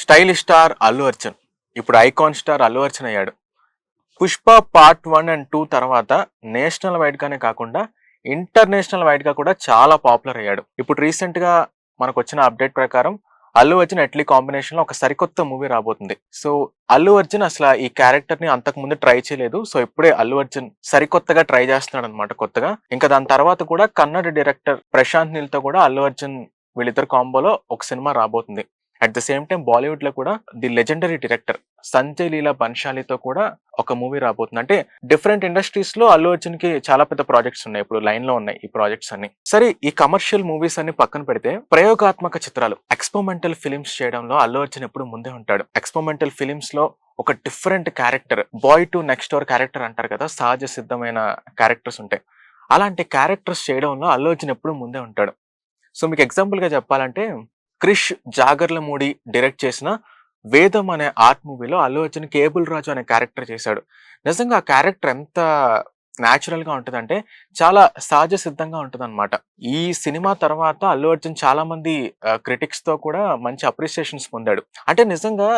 Stylish star Allu Arjun ఇప్పుడు icon star Allu Arjun అయ్యాడు. Pushpa part 1 and 2 తర్వాత నేషనల్ వైడ్ గానే కాకుండా ఇంటర్నేషనల్ వైడ్ గా కూడా చాలా పాపులర్ అయ్యాడు. ఇప్పుడు రీసెంట్ గా మనకు వచ్చిన అప్డేట్ ప్రకారం అల్లు అర్జున్ అట్లీ కాంబినేషన్ లో ఒక సరికొత్త మూవీ రాబోతుంది. సో అల్లు అర్జున్ అసలు ఈ క్యారెక్టర్ ని అంతకు ముందు ట్రై చేయలేదు. సో ఇప్పుడే అల్లు అర్జున్ సరికొత్తగా ట్రై చేస్తున్నాడు అనమాట కొత్తగా. ఇంకా దాని తర్వాత కూడా కన్నడ డైరెక్టర్ ప్రశాంత్ నీల్ తో కూడా అల్లు అర్జున్ వీళ్ళిద్దరు కాంబోలో ఒక సినిమా రాబోతుంది. At the same time Bollywood లో కూడా ది లెజెండరీ డైరెక్టర్ సంజయ్ లీలా బన్షాలీతో కూడా ఒక మూవీ రాబోతుంది. అంటే డిఫరెంట్ ఇండస్ట్రీస్ లో అల్లు అర్జున్ కి చాలా పెద్ద ప్రాజెక్ట్స్ ఉన్నాయి, ఇప్పుడు లైన్ లో ఉన్నాయి ఈ ప్రాజెక్ట్స్ అన్ని. సరే, ఈ కమర్షియల్ మూవీస్ అన్ని పక్కన పెడితే ప్రయోగాత్మక చిత్రాలు ఎక్స్పెరిమెంటల్ ఫిలిమ్స్ చేయడంలో అల్లు అర్జున్ ఎప్పుడు ముందే ఉంటాడు. ఎక్స్పెరిమెంటల్ ఫిలిమ్స్ లో ఒక different character, boy to next door character అంటారు కదా, సహజ సిద్ధమైన క్యారెక్టర్స్ ఉంటాయి. అలాంటి క్యారెక్టర్స్ చేయడంలో అల్లు అర్జున్ ఎప్పుడు ముందే ఉంటాడు. సో మీకు ఎగ్జాంపుల్ గా చెప్పాలంటే క్రిష్ జాగర్లమూడి డైరెక్ట్ చేసిన వేదం అనే ఆర్ట్ మూవీలో అల్లు అర్జున్ కేబుల్ రాజు అనే క్యారెక్టర్ చేశాడు. నిజంగా ఆ క్యారెక్టర్ ఎంత న్యాచురల్ గా ఉంటుందంటే చాలా సహజ సిద్ధంగా ఉంటుంది అనమాట. ఈ సినిమా తర్వాత అల్లు అర్జున్ చాలా మంది క్రిటిక్స్ తో కూడా మంచి అప్రిసియేషన్స్ పొందాడు. అంటే నిజంగా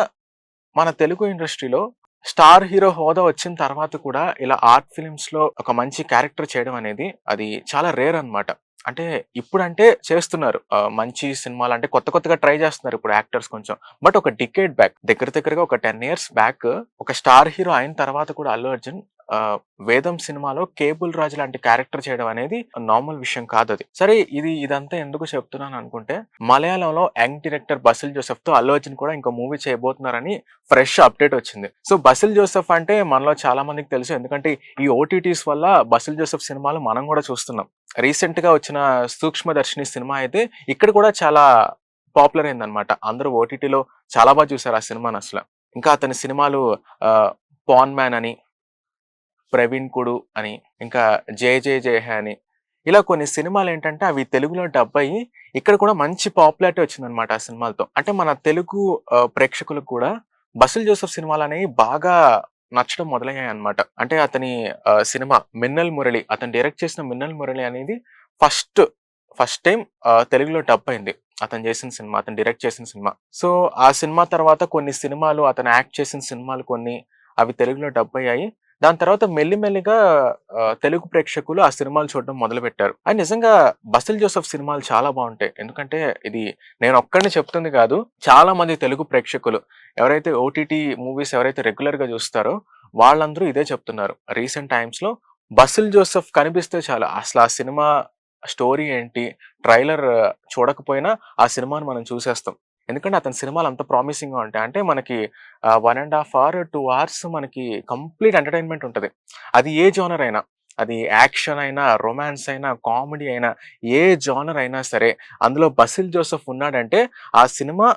మన తెలుగు ఇండస్ట్రీలో స్టార్ హీరో హోదా వచ్చిన తర్వాత కూడా ఇలా ఆర్ట్ ఫిలిమ్స్ లో ఒక మంచి క్యారెక్టర్ చేయడం అనేది అది చాలా రేర్ అన్నమాట. అంటే ఇప్పుడంటే చేస్తున్నారు మంచి సినిమాలు, అంటే కొత్తగా ట్రై చేస్తున్నారు ఇప్పుడు యాక్టర్స్ కొంచెం. బట్ ఒక డికేడ్ బ్యాక్, దగ్గరగా ఒక 10 years బ్యాక్ ఒక స్టార్ హీరో అయిన తర్వాత కూడా అల్లు అర్జున్ వేదం సినిమాలో కేబుల్ రాజు లాంటి క్యారెక్టర్ చేయడం అనేది నార్మల్ విషయం కాదు అది. సరే, ఇదంతా ఎందుకు చెప్తున్నాను అనుకుంటే, మలయాళంలో యంగ్ డైరెక్టర్ బసిల్ జోసెఫ్ తో అల్లు అర్జున్ కూడా ఇంకో మూవీ చేయబోతున్నారని ఫ్రెష్ అప్డేట్ వచ్చింది. సో బసిల్ జోసెఫ్ అంటే మనలో చాలా మందికి తెలుసు, ఎందుకంటే ఈ ఓటీటీస్ వల్ల బసిల్ జోసెఫ్ సినిమాలు మనం కూడా చూస్తున్నాం. రీసెంట్ గా వచ్చిన సూక్ష్మదర్శిని సినిమా అయితే ఇక్కడ కూడా చాలా పాపులర్ అయింది అనమాట. అందరూ ఓటీటీలో చాలా బాగా చూసారు ఆ సినిమాని అసలు. ఇంకా అతని సినిమాలు పాన్ మ్యాన్ అని, ప్రవీణ్ కుడు అని, ఇంకా జయ జయ జయ హే అని, ఇలా కొన్ని సినిమాలు ఏంటంటే అవి తెలుగులో డబ్ అయ్యి ఇక్కడ కూడా మంచి పాపులారిటీ వచ్చిందనమాట ఆ సినిమాలతో. అంటే మన తెలుగు ప్రేక్షకులకు కూడా బసిల్ జోసెఫ్ సినిమాలు అనేవి బాగా నచ్చడం మొదలయ్యాయి అనమాట. అంటే అతని సినిమా మిన్నల్ మురళి, అతను డైరెక్ట్ చేసిన మిన్నల్ మురళి అనేది ఫస్ట్ టైం తెలుగులో డబ్ అయింది. అతను చేసిన సినిమా, అతను డైరెక్ట్ చేసిన సినిమా. సో ఆ సినిమా తర్వాత కొన్ని సినిమాలు, అతను యాక్ట్ చేసిన సినిమాలు కొన్ని అవి తెలుగులో డబ్ అయ్యాయి. దాని తర్వాత మెల్లిమెల్లిగా తెలుగు ప్రేక్షకులు ఆ సినిమాలు చూడడం మొదలు పెట్టారు. అండ్ నిజంగా బసిల్ జోసెఫ్ సినిమాలు చాలా బాగుంటాయి. ఎందుకంటే ఇది నేను ఒక్కడిని చెప్తుంది కాదు, చాలా మంది తెలుగు ప్రేక్షకులు ఎవరైతే ఓటీటీ మూవీస్ ఎవరైతే రెగ్యులర్ గా చూస్తారో వాళ్ళందరూ ఇదే చెప్తున్నారు. రీసెంట్ టైమ్స్ లో బసిల్ జోసెఫ్ కనిపిస్తే చాలు అసలు ఆ సినిమా స్టోరీ ఏంటి, ట్రైలర్ చూడకపోయినా ఆ సినిమాను మనం చూసేస్తాం. ఎందుకంటే అతని సినిమాలు అంత ప్రామిసింగ్ గా ఉంటాయి. అంటే మనకి 1.5 hour 2 hours మనకి కంప్లీట్ ఎంటర్టైన్మెంట్ ఉంటది. అది ఏ జోనర్ అయినా, అది యాక్షన్ అయినా, రొమాన్స్ అయినా, కామెడీ అయినా, ఏ జోనర్ అయినా సరే అందులో బసిల్ జోసెఫ్ ఉన్నాడంటే ఆ సినిమా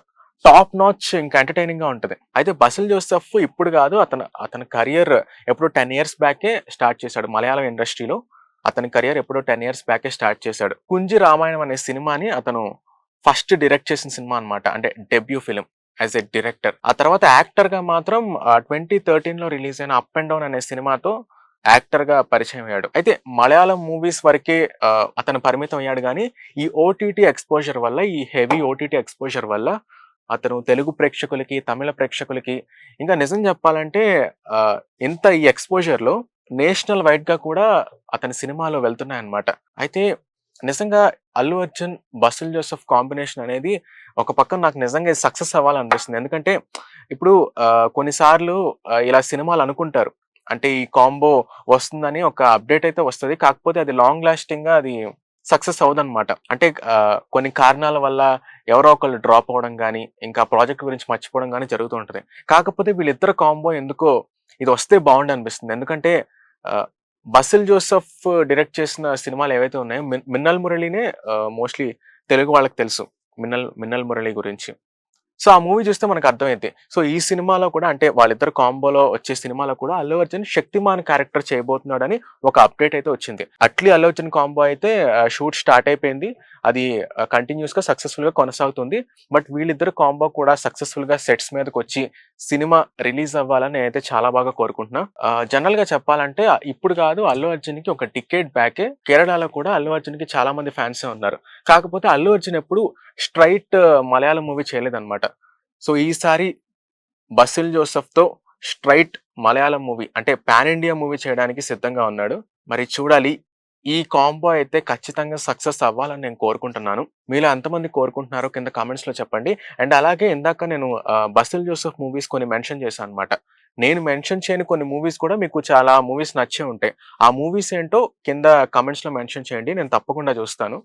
టాప్ నాచ్, ఇంకా ఎంటర్టైనింగ్ గా ఉంటది. అయితే బసిల్ జోసెఫ్ ఇప్పుడు కాదు, అతని కెరియర్ ఎప్పుడో 10 years బ్యాకే స్టార్ట్ చేశాడు మలయాళం ఇండస్ట్రీలో. అతని కెరియర్ ఎప్పుడో 10 years బ్యాకే స్టార్ట్ చేశాడు. కుంజి రామాయణం అనే సినిమాని అతను ఫస్ట్ డైరెక్ట్ చేసిన సినిమా అన్నమాట. అంటే debut film as a director. ఆ తర్వాత యాక్టర్ గా మాత్రం 2013 లో రిలీజ్ అయిన అప్ అండ్ డౌన్ అనే సినిమాతో యాక్టర్ గా పరిచయం అయ్యాడు. అయితే మలయాళం మూవీస్ వరకే అతను పరిమితం అయ్యాడు, కానీ ఈ ఓటీటీ ఎక్స్పోజర్ వల్ల, ఈ హెవీ ఓటీటీ ఎక్స్పోజర్ వల్ల అతను తెలుగు ప్రేక్షకులకి, తమిళ ప్రేక్షకులకి, ఇంకా నిజం చెప్పాలంటే ఇంత ఈ ఎక్స్పోజర్ లో నేషనల్ వైడ్ గా కూడా అతని సినిమాలు వెళ్తున్నాయన్నమాట. అయితే నిజంగా Allu Arjun Basil Joseph combination అనేది ఒక పక్కన నాకు నిజంగా సక్సెస్ అవ్వాలనిపిస్తుంది. ఎందుకంటే ఇప్పుడు కొన్నిసార్లు ఇలా సినిమాలు అనుకుంటారు, అంటే ఈ కాంబో వస్తుందని ఒక అప్డేట్ అయితే వస్తుంది, కాకపోతే అది లాంగ్ లాస్టింగ్ గా అది సక్సెస్ అవ్వదన్నమాట. అంటే కొన్ని కారణాల వల్ల ఎవరో ఒకళ్ళు డ్రాప్ అవ్వడం కానీ, ఇంకా ప్రాజెక్ట్ గురించి మర్చిపోవడం కానీ జరుగుతూ ఉంటది. కాకపోతే వీళ్ళిద్దరు కాంబో ఎందుకో ఇది వస్తే బాగుండు అనిపిస్తుంది. ఎందుకంటే బసిల్ జోసెఫ్ డైరెక్ట్ చేసిన సినిమాలు ఏవైతే ఉన్నాయో, మిన్నల్ మురళినే మోస్ట్లీ తెలుగు వాళ్ళకి తెలుసు, మిన్నల్ మురళి గురించి. సో ఆ మూవీ చూస్తే మనకు అర్థమైంది. సో ఈ సినిమాలో కూడా, అంటే వాళ్ళిద్దరు కాంబోలో వచ్చే సినిమాలో కూడా అల్లు అర్జున్ శక్తిమాన్ క్యారెక్టర్ చేయబోతున్నాడని ఒక అప్డేట్ అయితే వచ్చింది. అట్లీ అల్లు అర్జున్ కాంబో అయితే షూట్ స్టార్ట్ అయిపోయింది, అది కంటిన్యూస్ గా సక్సెస్ఫుల్ గా కొనసాగుతుంది. బట్ వీళ్ళిద్దరు కాంబో కూడా సక్సెస్ఫుల్ గా సెట్స్ మీదకి వచ్చి సినిమా రిలీజ్ అవ్వాలని నేనైతే చాలా బాగా కోరుకుంటున్నా. జనరల్ గా చెప్పాలంటే ఇప్పుడు కాదు, అల్లు అర్జున్ కి ఒక డికేడ్ బ్యాకే కేరళలో కూడా అల్లు అర్జున్ కి చాలా మంది ఫ్యాన్స్ ఉన్నారు. కాకపోతే అల్లు అర్జున్ ఎప్పుడు స్ట్రైట్ మలయాళం మూవీ చేయలేదన్నమాట. సో ఈసారి బసిల్ జోసెఫ్‌తో స్ట్రెయిట్ మలయాళం మూవీ అంటే పాన్ ఇండియా మూవీ చేయడానికి సిద్ధంగా ఉన్నాడు. మరి చూడాలి. ఈ కాంబో అయితే ఖచ్చితంగా సక్సెస్ అవ్వాలని నేను కోరుకుంటున్నాను. మీలో ఎంతమంది కోరుకుంటున్నారో కింద కామెంట్స్‌లో చెప్పండి. అండ్ అలాగే ఇందాక నేను బసిల్ జోసెఫ్ మూవీస్ కొన్ని మెన్షన్ చేశాను అన్నమాట. నేను మెన్షన్ చేయని కొన్ని మూవీస్ కూడా మీకు చాలా మూవీస్ నచ్చే ఉంటాయి. ఆ మూవీస్ ఏంటో కింద కామెంట్స్‌లో మెన్షన్ చేయండి. నేను తప్పకుండా చూస్తాను.